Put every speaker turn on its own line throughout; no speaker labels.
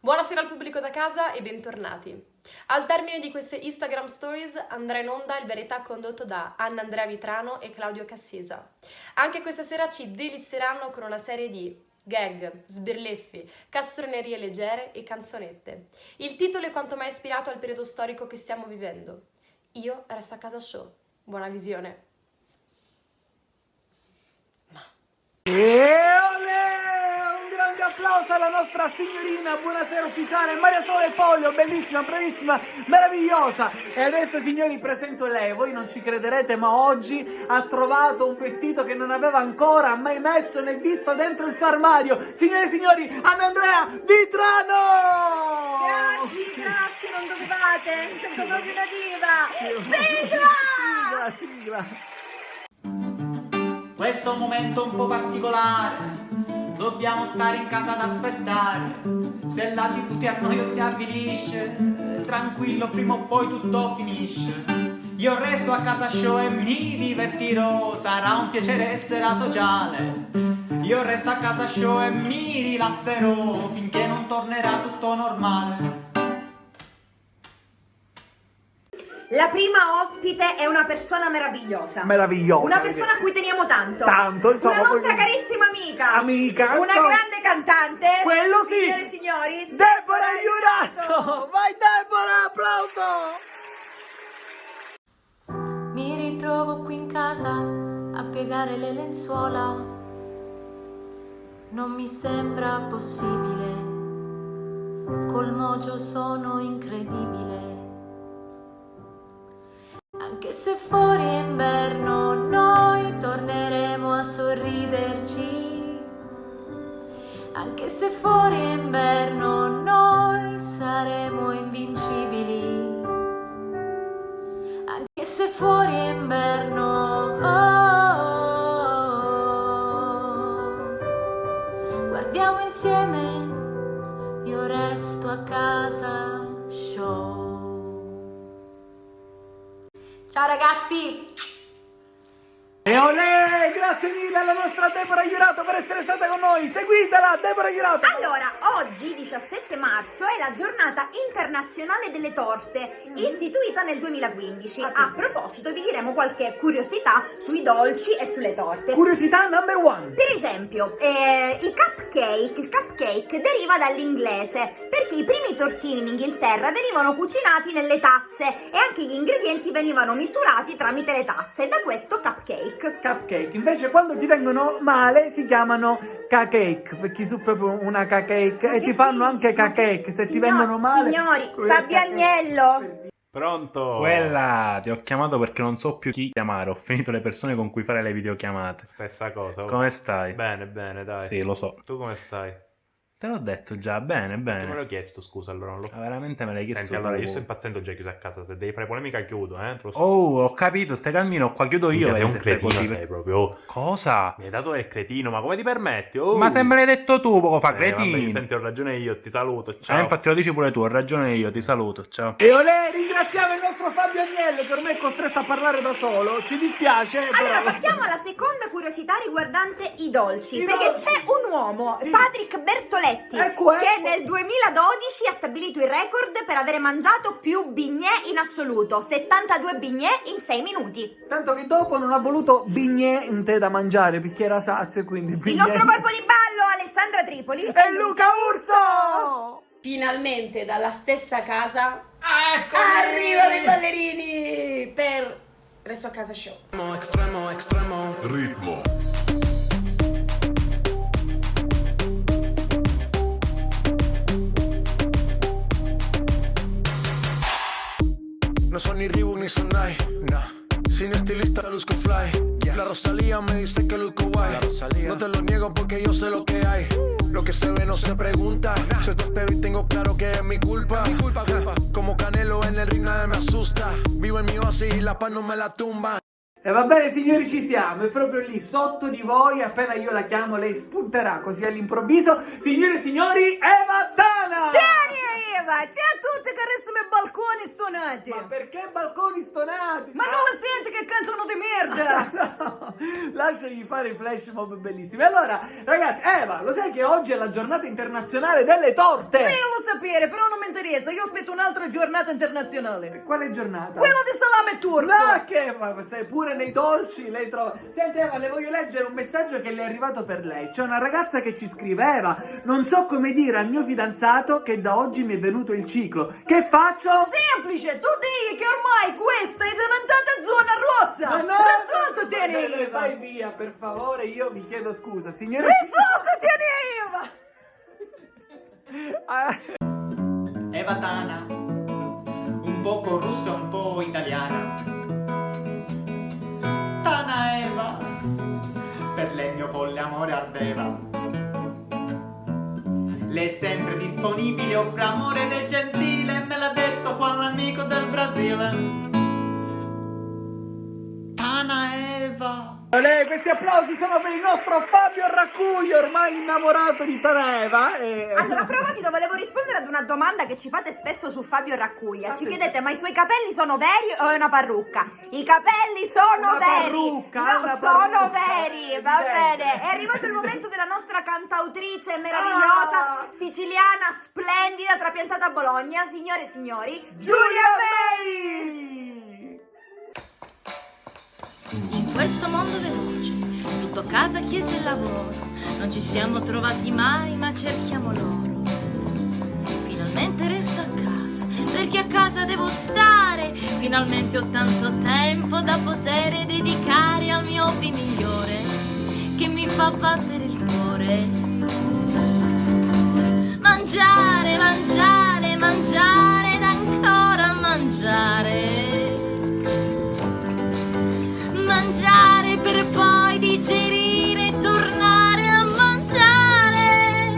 Buonasera al pubblico da casa e bentornati. Al termine di queste Instagram Stories andrà in onda il Verità condotto da Anna Andrea Vitrano e Claudio Cassesa. Anche questa sera ci delizieranno con una serie di gag, sbirleffi, castronerie leggere e canzonette. Il titolo è quanto mai ispirato al periodo storico che stiamo vivendo. Io resto a casa show. Buona visione.
E olè! Un grande applauso alla nostra signorina, buonasera ufficiale, Maria Sole Pollio, bellissima, bravissima, meravigliosa. E adesso, signori, presento lei. Voi non ci crederete, ma oggi ha trovato un vestito che non aveva ancora mai messo né visto dentro il suo armadio. Signore e signori, Anna Andrea Vitrano!
Grazie, non dovevate, mi sento proprio una diva.
Sigla!
Questo momento un po' particolare, dobbiamo stare in casa ad aspettare. Se la TV ti annoia o ti avvilisce, tranquillo, prima o poi tutto finisce. Io resto a casa show e mi divertirò, sarà un piacere essere asociale. Io resto a casa show e mi rilasserò, finché non tornerà tutto normale.
La prima ospite è una persona meravigliosa.
Meravigliosa.
Una persona a cui teniamo tanto.
Tanto, insomma.
Una nostra carissima amica.
Amica.
Una
insomma.
grande cantante.
Quello sì.
Signore e signori.
Deborah Jurato. Vai Deborah, applauso.
Mi ritrovo qui in casa a piegare le lenzuola. Non mi sembra possibile. Col mojo sono incredibile. Anche se fuori è inverno, noi torneremo a sorriderci. Anche se fuori è inverno, noi saremo invincibili. Anche se fuori è inverno, guardiamo insieme, io resto a casa show. Ciao ragazzi!
E olè, grazie mille alla nostra Deborah Jurato per essere stata con noi. Seguitela, Deborah Jurato.
Allora, oggi 17 marzo è la giornata internazionale delle torte, istituita nel 2015. A proposito vi diremo qualche curiosità sui dolci e sulle torte.
Curiosità number one.
Per esempio, il cupcake deriva dall'inglese, perché i primi tortini in Inghilterra venivano cucinati nelle tazze e anche gli ingredienti venivano misurati tramite le tazze, e da questo cupcake.
Cupcake, invece quando ti vengono male si chiamano cake, perché su proprio una cake e ti fanno anche cake se ti vengono male.
Signori, Fabio Agnello.
Pronto?
Quella, ti ho chiamato perché non so più chi chiamare, ho finito le persone con cui fare le videochiamate.
Stessa cosa.
Come stai?
Bene, bene, dai.
Sì, lo so.
Tu come stai?
Te l'ho detto già, bene,
Tu me
bene.
l'ho chiesto, scusa, allora non lo...
Veramente me l'hai chiesto
Senti, allora,
tu.
io sto impazzendo già chiuso a casa, se devi fare polemica chiudo, te lo so.
Oh, ho capito, stai calmino, qua chiudo io.
Minchia, sei un
se fai
cretino,
così.
sei proprio. Oh,
Cosa?
mi hai dato del cretino, ma come ti permetti? Oh.
Ma se me l'hai detto tu poco fa,
Vabbè,
cretino.
senti, ho ragione io, ti saluto, ciao.
Infatti lo dici pure tu, ho ragione io, ti saluto, ciao.
E olè, ringraziamo il nostro Fabio Agnello che ormai è costretto a parlare da solo. Ci dispiace,
Allora,
però...
passiamo alla seconda curiosità riguardante i dolci,
I
perché
dolci.
c'è un uomo,
Sì.
Patrick Bertoletti,
Ecco.
che nel 2012 ha stabilito il record per avere mangiato più bignè in assoluto, 72 bignè in 6 minuti.
Tanto che dopo non ha voluto bignè in te da mangiare perché era sazio e quindi
Il
bignè...
nostro corpo di ballo, Alessandra Tripoli
E Luca Urso!
Finalmente dalla stessa casa
Ecco!
arrivano i ballerini per Resto a casa show.
Extremo. Ritmo. No son ni Reebok ni Sonai, nah. Sin estilista luzco fly. La Rosalía me dice que luzco guay. No te lo niego porque yo sé lo que hay. Lo que se ve no se pregunta. Yo te espero y tengo claro que es mi culpa. Como Canelo en el ring nadie me asusta. Vivo en mi oasis y la paz no me la tumba.
E va bene signori, ci siamo, è proprio lì sotto di voi, appena io la chiamo lei spunterà così all'improvviso. Signore e signori, Eva Tana!
Ciao Eva, ciao a tutti carissimi ballerini!
balconi stonati.
Ma perché balconi stonati?
Ma non lo senti che cantano di merda?
No, lasciagli fare i flash mob bellissimi. Allora, ragazzi, Eva, lo sai che oggi è la giornata internazionale delle torte?
Sì, io lo sapere, però non mi interessa. Io aspetto un'altra giornata internazionale.
Quale giornata?
Quella di salame turco.
No, che ma sei pure nei dolci, lei trova. Senti Eva, le voglio leggere un messaggio che le è arrivato per lei. C'è una ragazza che ci scrive: Eva, non so come dire al mio fidanzato che da oggi mi è venuto il ciclo. Che faccio?
Semplice, tu digli che ormai questa è diventata zona rossa.
Ma no!
Risoltati, Eva.
Vai via, per favore, io vi chiedo scusa, signore.
Risoltati, Eva.
Eva Tana, un poco russa e un po' italiana. Tana Eva, per lei il mio folle amore ardeva. Lei è sempre disponibile, offre amore ed è gentile, me l'ha detto Juan l'amico del Brasile. Tana Eva.
Questi applausi sono per il nostro Fabio Raccuglio, ormai innamorato di Eva.
Allora, a proposito, volevo rispondere ad una domanda che ci fate spesso su Fabio Raccuglia. Ci chiedete, ma i suoi capelli sono veri o è una parrucca? I capelli sono
Una
veri!
parrucca,
No,
una
sono
parrucca.
veri, va bene. È arrivato il momento della nostra cantautrice meravigliosa, siciliana, splendida, trapiantata a Bologna. Signore e signori, Giulia May!
In questo mondo veloce, tutto casa, chiesa e lavoro, non ci siamo trovati mai, ma cerchiamo l'oro. Finalmente resto a casa, perché a casa devo stare. Finalmente ho tanto tempo da poter dedicare al mio hobby migliore, che mi fa battere il cuore. Mangiare, mangiare, mangiare ed ancora mangiare. Mangiare per poi digerire e tornare a mangiare.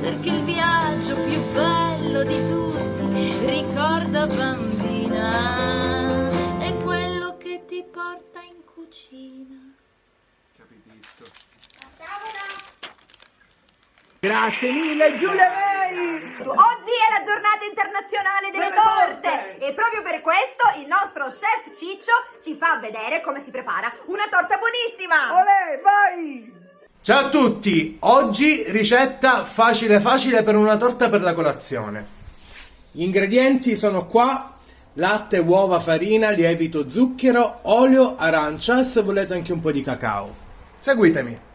Perché il viaggio più bello di tutti, ricorda bambina, è quello che ti porta in cucina.
Capitito. Grazie mille Giulia May!
Oggi è la giornata internazionale delle torte e proprio per questo il nostro chef Ciccio ci fa vedere come si prepara una torta buonissima.
Olè, vai!
Ciao a tutti, oggi ricetta facile facile per una torta per la colazione. Gli ingredienti sono qua: latte, uova, farina, lievito, zucchero, olio, arancia e se volete anche un po' di cacao. Seguitemi.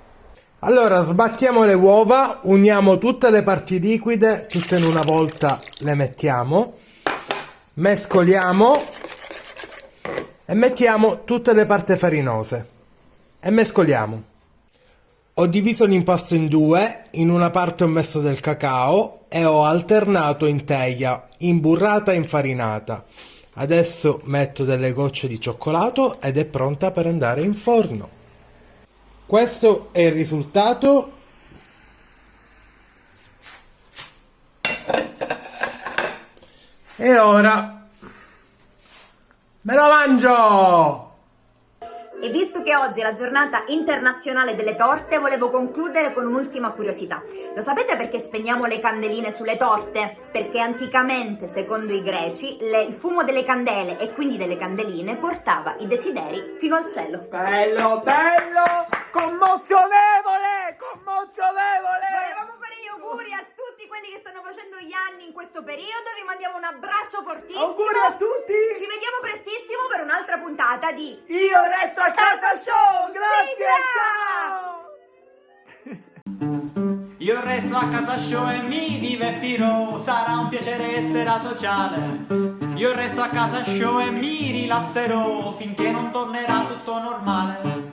Allora, sbattiamo le uova, uniamo tutte le parti liquide, tutte in una volta le mettiamo, mescoliamo e mettiamo tutte le parti farinose e mescoliamo. Ho diviso l'impasto in due, in una parte ho messo del cacao e ho alternato in teglia, imburrata e infarinata. Adesso metto delle gocce di cioccolato ed è pronta per andare in forno. Questo è il risultato. E ora me lo mangio!
E visto che oggi è la giornata internazionale delle torte, volevo concludere con un'ultima curiosità. Lo sapete perché spegniamo le candeline sulle torte? Perché anticamente, secondo i greci, il fumo delle candele e quindi delle candeline portava i desideri fino al cielo.
Bello, bello! Commozionevole! Commozionevole!
Volevamo fare gli auguri a tutti quelli che stanno facendo gli anni in questo periodo. Vi mandiamo un abbraccio fortissimo.
Auguri a tutti!
Ci vediamo prestissimo per un'altra puntata di
Io resto a casa show! Grazie, ciao!
Io resto a casa show e mi divertirò, sarà un piacere essere asociale. Io resto a casa show e mi rilasserò finché non tornerà tutto normale.